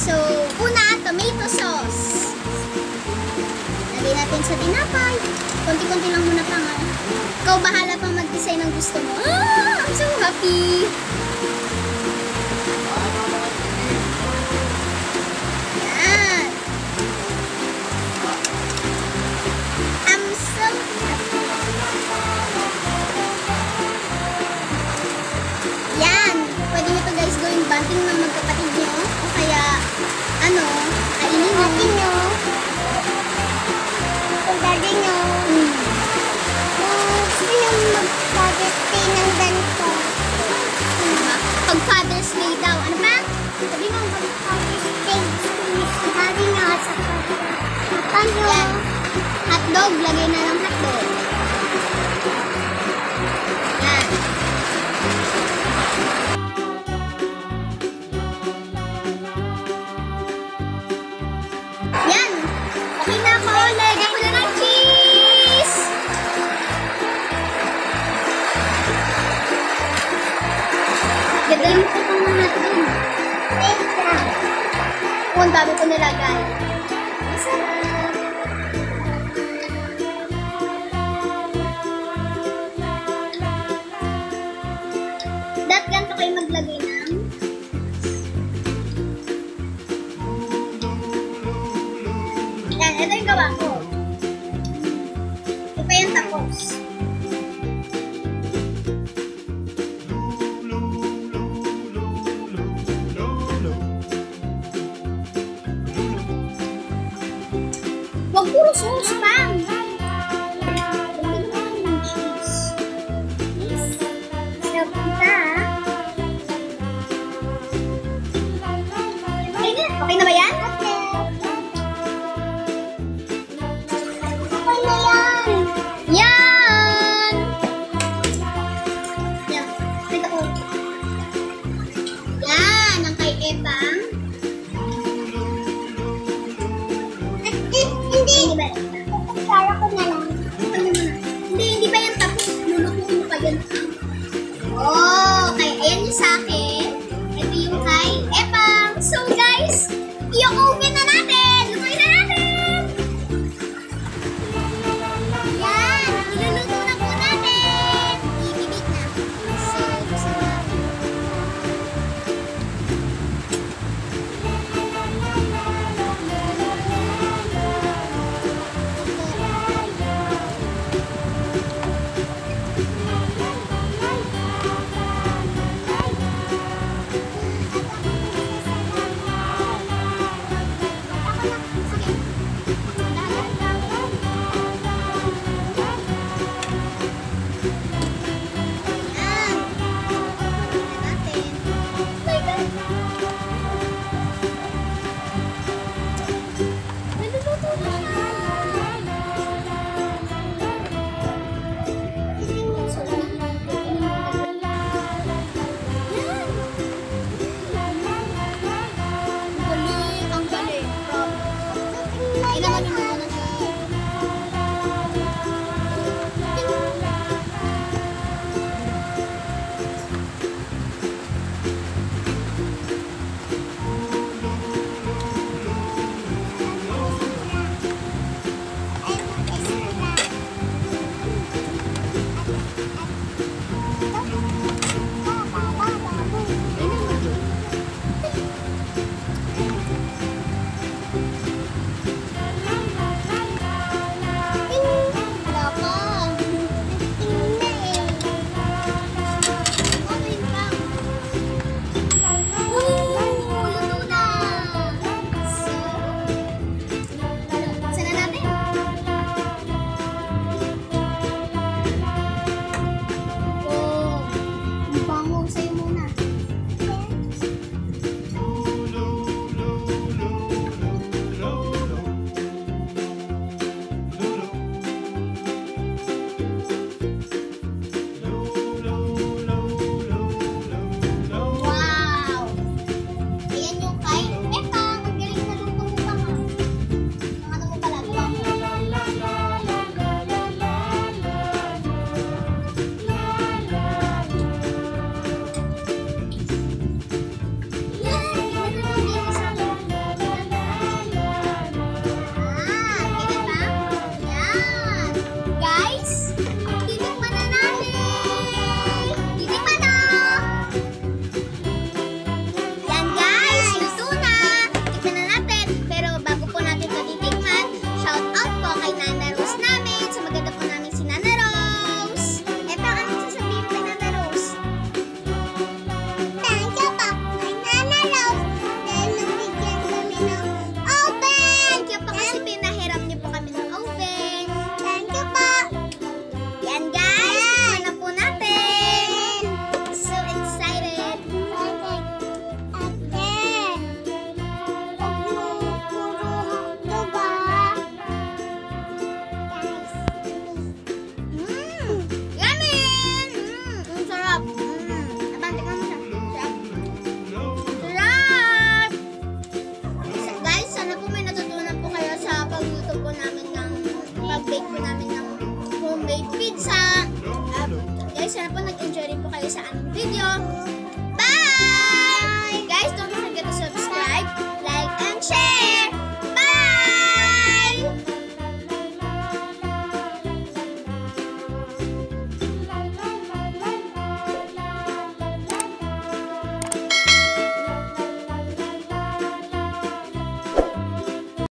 So, una, tomato sauce. Lagay natin sa tinapay. Konti-konti lang muna pa nga. Ikaw bahala pang mag-design ng gusto mo. Ah, I'm so happy. Yan. I'm so happy. Yan. Pwede nyo ito guys gawing banting ng magkapatid nyo. O kaya, kainin nyo. Kung daddy nyo, gusto nyo mag-Father's Day ng ganito. Pag Father's Day daw. Ano ba? Sabi mo, mag-Father's Day. Gusto daddy nyo at saka papa nyo. Yan. Hotdog. Lagay na lang hotdog. Yan. Yan. Okay na ako. Lagyan ko na ng cheese. Gagayin ko itong mga hotdog. Wait lang. Ang dami ko nilagay. Dahil ganito kayo maglagay ng yan, ito yung gawa ko. Ito pa yung tapos. Huwag puro sauce pa. Okay na ba yan? Okay na yan. Yan! Yan. Kita ko. Yan, ang kay Epang. Hindi. ba? Kukutsara ko na lang. Hindi pa yan tapos. Lulukuin mo pa yan. Oh, okay. Ayan yung sa akin. Ito yung kay Epang. So guys, Sa guys, sana po nag-enjoy rin po kayo sa aming video.